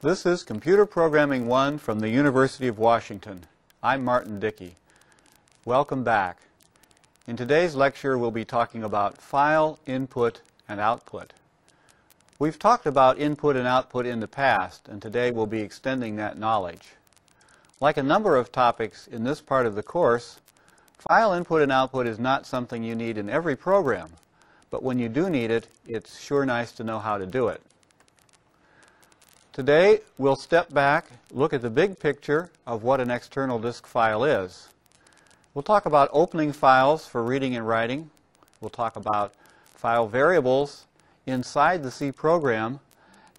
This is Computer Programming 1 from the University of Washington. I'm Martin Dickey. Welcome back. In today's lecture, we'll be talking about file input and output. We've talked about input and output in the past, and today we'll be extending that knowledge. Like a number of topics in this part of the course, file input and output is not something you need in every program, but when you do need it, it's sure nice to know how to do it. Today, we'll step back, look at the big picture of what an external disk file is. We'll talk about opening files for reading and writing. We'll talk about file variables inside the C program,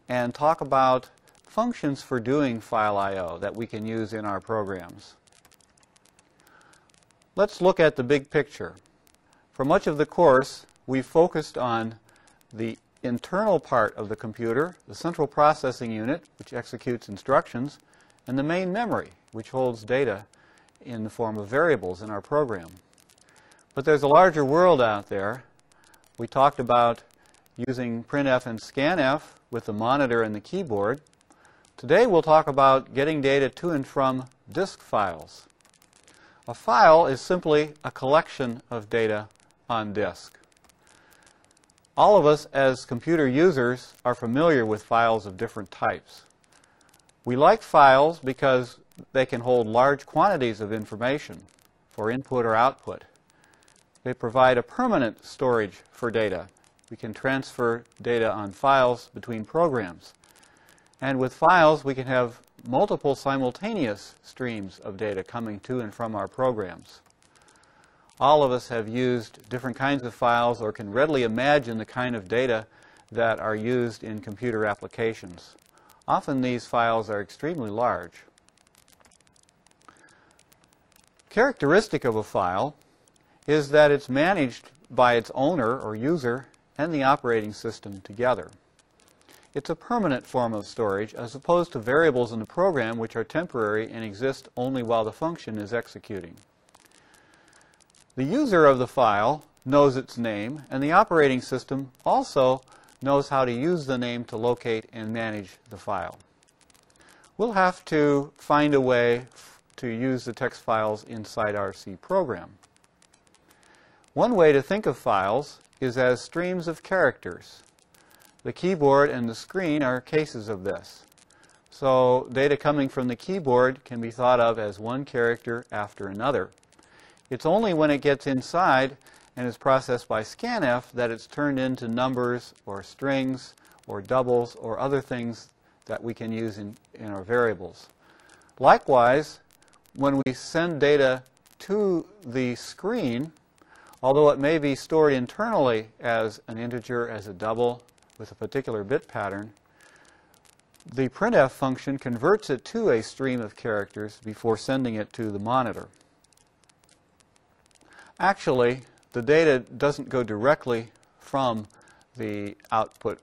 and talk about functions for doing file I/O that we can use in our programs. Let's look at the big picture. For much of the course, we've focused on the internal part of the computer, the central processing unit, which executes instructions, and the main memory, which holds data in the form of variables in our program. But there's a larger world out there. We talked about using printf and scanf with the monitor and the keyboard. Today we'll talk about getting data to and from disk files. A file is simply a collection of data on disk. All of us as computer users are familiar with files of different types. We like files because they can hold large quantities of information for input or output. They provide a permanent storage for data. We can transfer data on files between programs. And with files, we can have multiple simultaneous streams of data coming to and from our programs. All of us have used different kinds of files or can readily imagine the kind of data that are used in computer applications. Often these files are extremely large. Characteristic of a file is that it's managed by its owner or user and the operating system together. It's a permanent form of storage as opposed to variables in the program which are temporary and exist only while the function is executing. The user of the file knows its name, and the operating system also knows how to use the name to locate and manage the file. We'll have to find a way to use the text files inside our C program. One way to think of files is as streams of characters. The keyboard and the screen are cases of this. So data coming from the keyboard can be thought of as one character after another. It's only when it gets inside and is processed by scanf that it's turned into numbers or strings or doubles or other things that we can use in our variables. Likewise, when we send data to the screen, although it may be stored internally as an integer, as a double, with a particular bit pattern, the printf function converts it to a stream of characters before sending it to the monitor. Actually, the data doesn't go directly from the output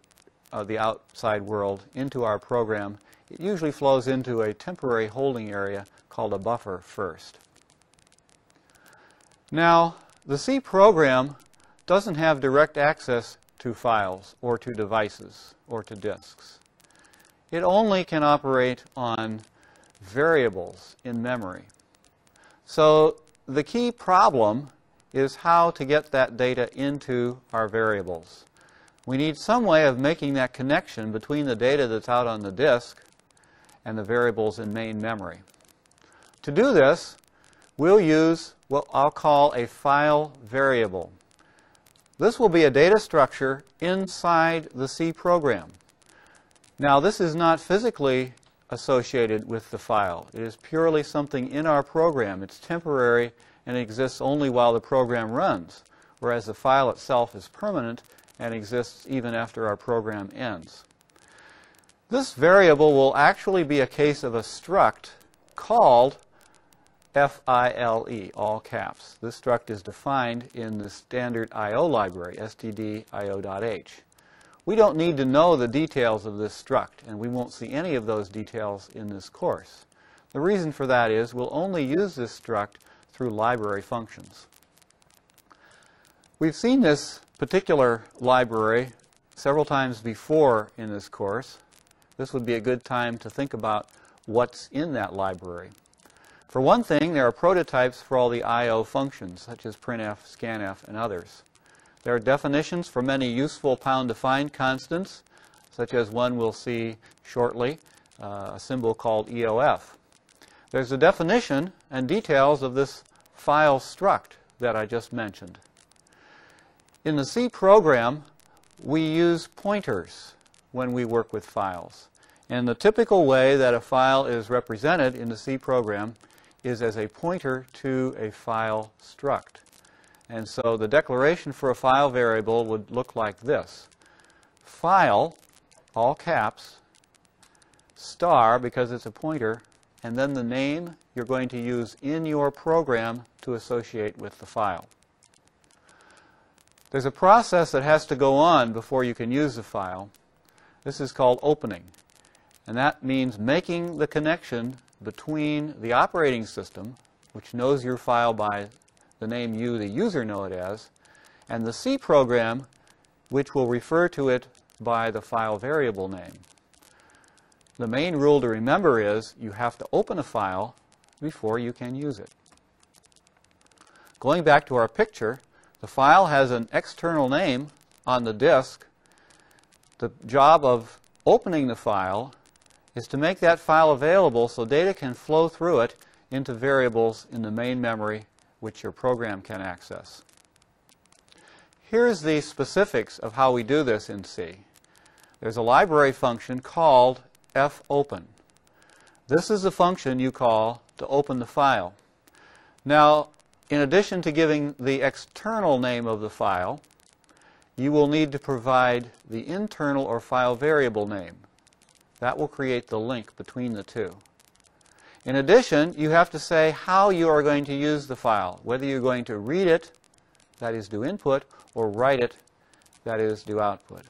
of the outside world into our program. It usually flows into a temporary holding area called a buffer first. Now, the C program doesn't have direct access to files or to devices or to disks. It only can operate on variables in memory. So the key problem is how to get that data into our variables. We need some way of making that connection between the data that's out on the disk and the variables in main memory. To do this, we'll use what I'll call a file variable. This will be a data structure inside the C program. Now, this is not physically associated with the file. It is purely something in our program. It's temporary and exists only while the program runs, whereas the file itself is permanent and exists even after our program ends. This variable will actually be a case of a struct called FILE, all caps. This struct is defined in the standard I/O library, stdio.h. We don't need to know the details of this struct, and we won't see any of those details in this course. The reason for that is we'll only use this struct through library functions. We've seen this particular library several times before in this course. this would be a good time to think about what's in that library. For one thing, there are prototypes for all the I/O functions, such as printf, scanf, and others. There are definitions for many useful pound-defined constants, such as one we'll see shortly, a symbol called EOF. There's a definition and details of this file struct that I just mentioned. In the C program, we use pointers when we work with files. And the typical way that a file is represented in the C program is as a pointer to a file struct. And so the declaration for a file variable would look like this. File, all caps, star, because it's a pointer, and then the name you're going to use in your program to associate with the file. There's a process that has to go on before you can use the file. This is called opening. And that means making the connection between the operating system, which knows your file by the name you, the user, know it as, and the C program, which will refer to it by the file variable name. The main rule to remember is you have to open a file before you can use it. Going back to our picture, the file has an external name on the disk. The job of opening the file is to make that file available so data can flow through it into variables in the main memory which your program can access. Here's the specifics of how we do this in C. There's a library function called fopen. This is the function you call to open the file. Now, in addition to giving the external name of the file, you will need to provide the internal or file variable name. That will create the link between the two. In addition, you have to say how you are going to use the file, whether you're going to read it, that is do input, or write it, that is do output.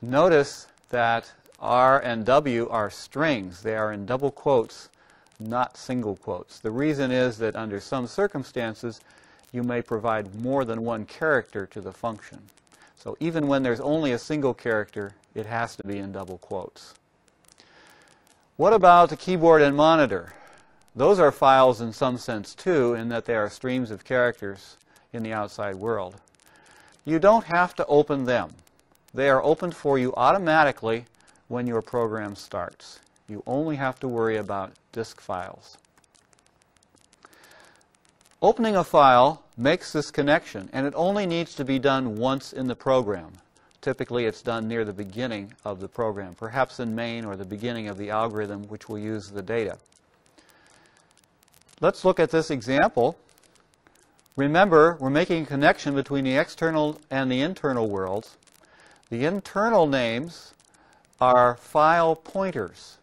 Notice that R and W are strings. They are in double quotes, not single quotes. The reason is that under some circumstances, you may provide more than one character to the function. So even when there's only a single character, it has to be in double quotes. What about the keyboard and monitor? Those are files in some sense too, in that they are streams of characters in the outside world. You don't have to open them. They are opened for you automatically when your program starts. You only have to worry about disk files. Opening a file makes this connection, and it only needs to be done once in the program. Typically, it's done near the beginning of the program, perhaps in main or the beginning of the algorithm which will use the data. Let's look at this example. Remember, we're making a connection between the external and the internal worlds. The internal names are file pointers.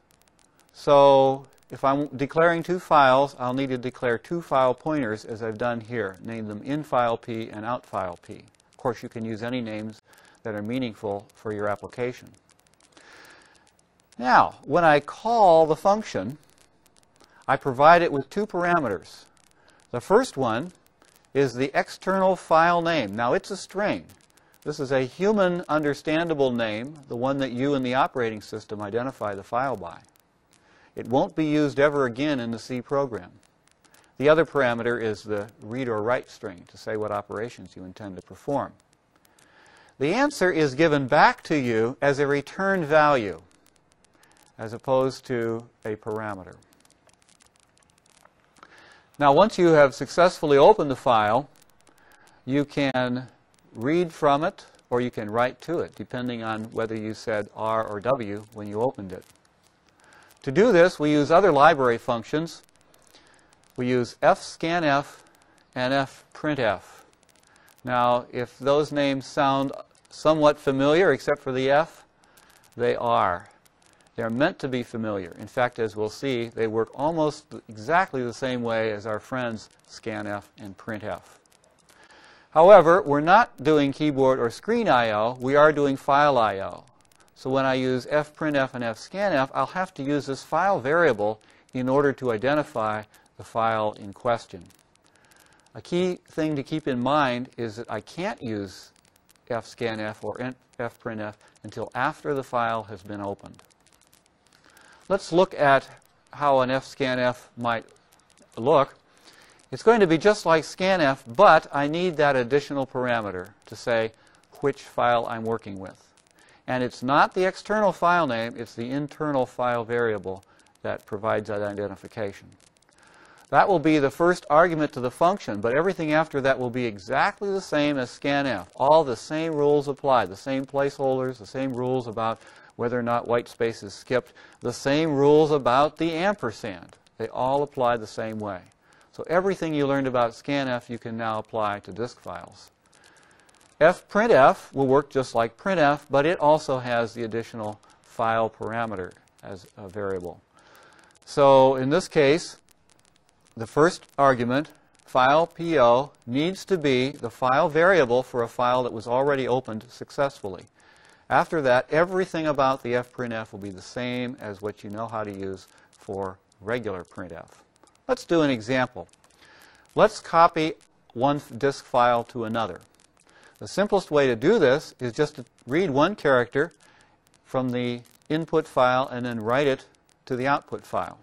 So if I'm declaring two files, I'll need to declare two file pointers as I've done here. Name them in file P and out file P. Of course, you can use any names that are meaningful for your application. Now, when I call the function, I provide it with two parameters. The first one is the external file name. Now, it's a string. This is a human understandable name, the one that you and the operating system identify the file by. It won't be used ever again in the C program. The other parameter is the read or write string to say what operations you intend to perform. The answer is given back to you as a return value as opposed to a parameter. Now, once you have successfully opened the file, you can read from it or you can write to it, depending on whether you said R or W when you opened it. To do this, we use other library functions. We use fscanf and fprintf. Now, if those names sound somewhat familiar, except for the F, they are. They're meant to be familiar. In fact, as we'll see, they work almost exactly the same way as our friends scanf and printf. However, we're not doing keyboard or screen I/O. We are doing file I/O. So when I use fprintf and fscanf, I'll have to use this file variable in order to identify the file in question. A key thing to keep in mind is that I can't use fscanf or fprintf until after the file has been opened. Let's look at how an fscanf might look. It's going to be just like scanf, but I need that additional parameter to say which file I'm working with. And it's not the external file name, it's the internal file variable that provides that identification. That will be the first argument to the function, but everything after that will be exactly the same as scanf. All the same rules apply, the same placeholders, the same rules about whether or not white space is skipped, the same rules about the ampersand. They all apply the same way. So everything you learned about scanf you can now apply to disk files. fprintf will work just like printf, but it also has the additional file parameter as a variable. So in this case, the first argument, file PO, needs to be the file variable for a file that was already opened successfully. After that, everything about the fprintf will be the same as what you know how to use for regular printf. Let's do an example. Let's copy one disk file to another. The simplest way to do this is just to read one character from the input file and then write it to the output file.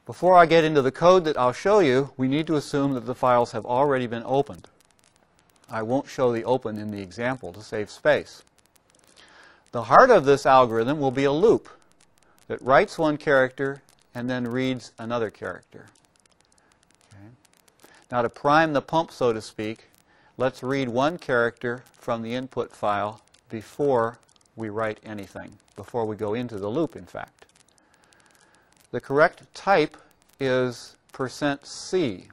Before I get into the code that I'll show you, we need to assume that the files have already been opened. I won't show the open in the example to save space. The heart of this algorithm will be a loop that writes one character and then reads another character. Okay. Now to prime the pump, so to speak, let's read one character from the input file before we write anything, before we go into the loop, in fact. The correct type is %C.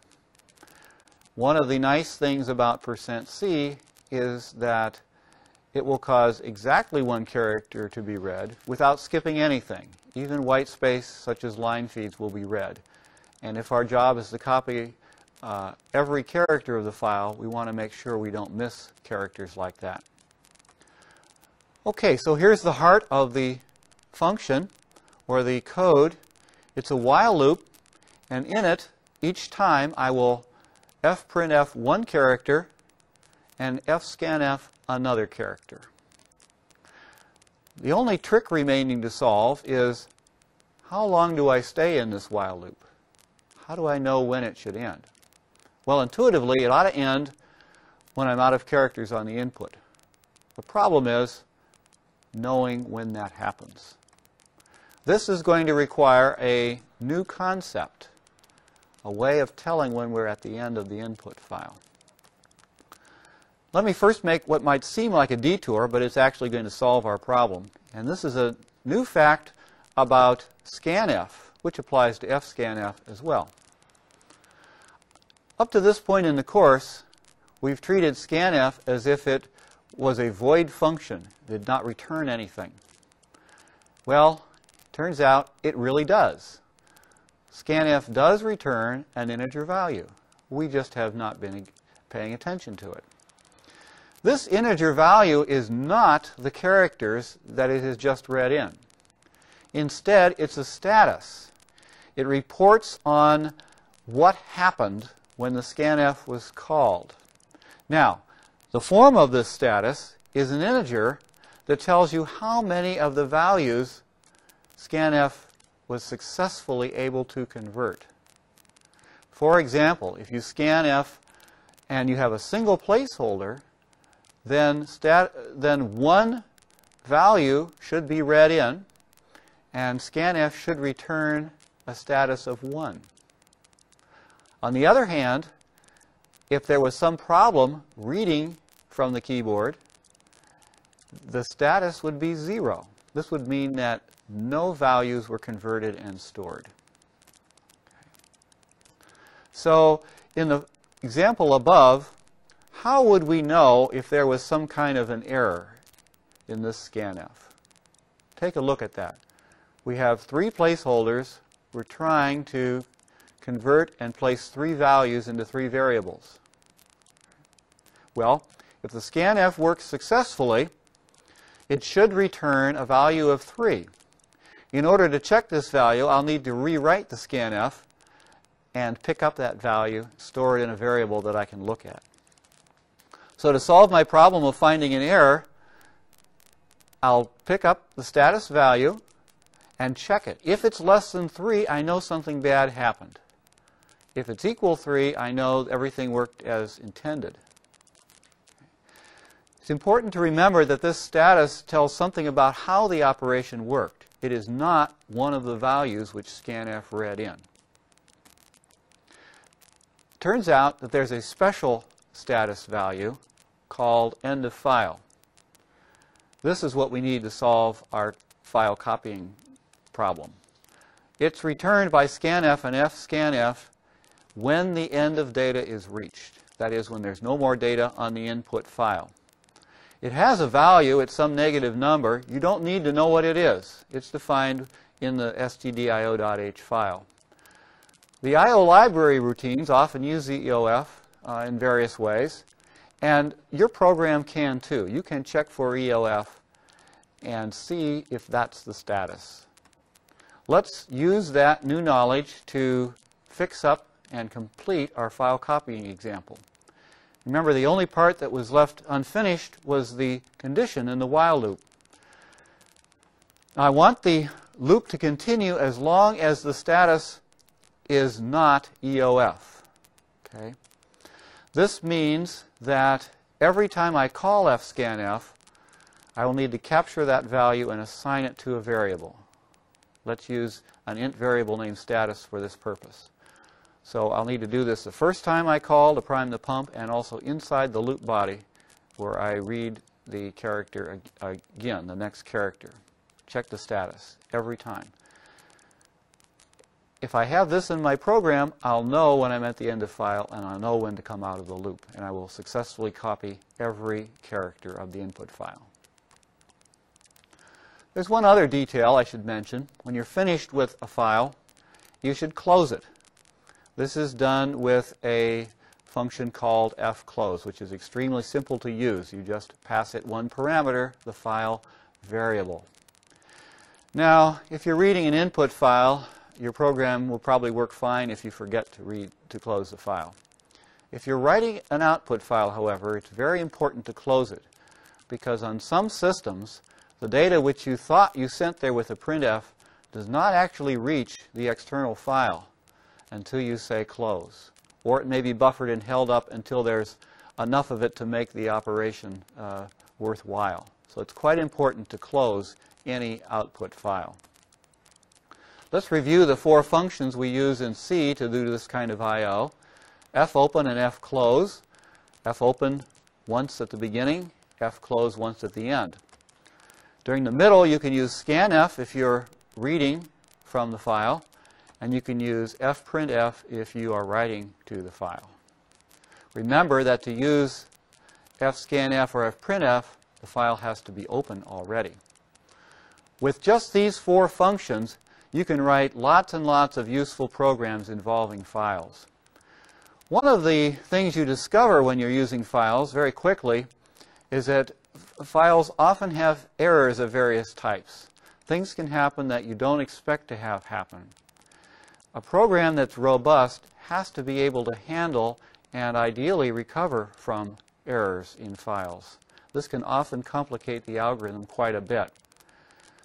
One of the nice things about %C is that it will cause exactly one character to be read without skipping anything. Even white space, such as line feeds, will be read. And if our job is to copy every character of the file, we want to make sure we don't miss characters like that. Okay, so here's the heart of the function, or the code. It's a while loop, and in it, each time I will fprintf one character and fscanf another character. The only trick remaining to solve is, how long do I stay in this while loop? How do I know when it should end? Well, intuitively, it ought to end when I'm out of characters on the input. The problem is knowing when that happens. This is going to require a new concept, a way of telling when we're at the end of the input file. Let me first make what might seem like a detour, but it's actually going to solve our problem. And this is a new fact about scanf, which applies to fscanf as well. Up to this point in the course, we've treated scanf as if it was a void function. It did not return anything. Well, turns out it really does. Scanf does return an integer value. We just have not been paying attention to it. This integer value is not the characters that it has just read in. Instead, it's a status. It reports on what happened when the scanf was called. Now, the form of this status is an integer that tells you how many of the values scanf was successfully able to convert. For example, if you scanf and you have a single placeholder, then one value should be read in, and scanf should return a status of 1. On the other hand, if there was some problem reading from the keyboard, the status would be 0. This would mean that no values were converted and stored. So in the example above, how would we know if there was some kind of an error in this scanf? Take a look at that. We have 3 placeholders. We're trying to convert and place 3 values into 3 variables. Well, if the scanf works successfully, it should return a value of 3. In order to check this value, I'll need to rewrite the scanf and pick up that value, store it in a variable that I can look at. So to solve my problem of finding an error, I'll pick up the status value and check it. If it's less than 3, I know something bad happened. If it's equal 3, I know everything worked as intended. It's important to remember that this status tells something about how the operation worked. It is not one of the values which scanf read in. Turns out that there's a special status value called end of file. This is what we need to solve our file copying problem. It's returned by scanf and fscanf when the end of data is reached. That is, when there's no more data on the input file. It has a value, it's some negative number. You don't need to know what it is. It's defined in the stdio.h file. The I/O library routines often use the EOF in various ways, and your program can too. You can check for EOF and see if that's the status. Let's use that new knowledge to fix up and complete our file copying example. Remember, the only part that was left unfinished was the condition in the while loop. I want the loop to continue as long as the status is not EOF. Okay? This means that every time I call fscanf, I will need to capture that value and assign it to a variable. Let's use an int variable named status for this purpose. So I'll need to do this the first time I call to prime the pump, and also inside the loop body where I read the character again, the next character. Check the status every time. If I have this in my program, I'll know when I'm at the end of file, and I'll know when to come out of the loop, and I will successfully copy every character of the input file. There's one other detail I should mention. When you're finished with a file, you should close it. This is done with a function called fclose, which is extremely simple to use. You just pass it one parameter, the file variable. Now, if you're reading an input file, your program will probably work fine if you forget to close the file. If you're writing an output file, however, it's very important to close it, because on some systems, the data which you thought you sent there with a printf does not actually reach the external file until you say close. Or it may be buffered and held up until there's enough of it to make the operation worthwhile. So it's quite important to close any output file. Let's review the 4 functions we use in C to do this kind of I/O. fopen and fclose. fopen once at the beginning, fclose once at the end. During the middle, you can use scanf if you're reading from the file, and you can use fprintf if you are writing to the file. Remember that to use fscanf or fprintf, the file has to be open already. With just these 4 functions, you can write lots and lots of useful programs involving files. One of the things you discover when you're using files very quickly is that files often have errors of various types. Things can happen that you don't expect to have happen. A program that's robust has to be able to handle and ideally recover from errors in files. This can often complicate the algorithm quite a bit.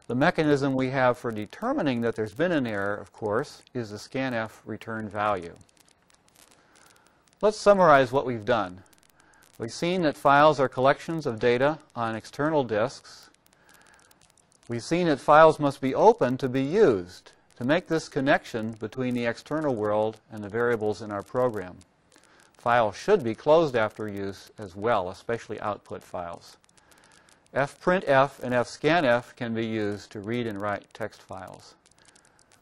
The mechanism we have for determining that there's been an error, of course, is the scanf return value. Let's summarize what we've done. We've seen that files are collections of data on external disks. We've seen that files must be open to be used to make this connection between the external world and the variables in our program. Files should be closed after use as well, especially output files. fprintf and fscanf can be used to read and write text files.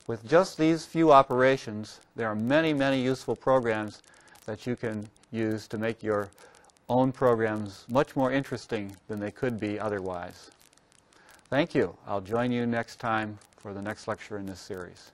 With just these few operations, there are many, many useful programs that you can use to make your own programs much more interesting than they could be otherwise. Thank you. I'll join you next time for the next lecture in this series.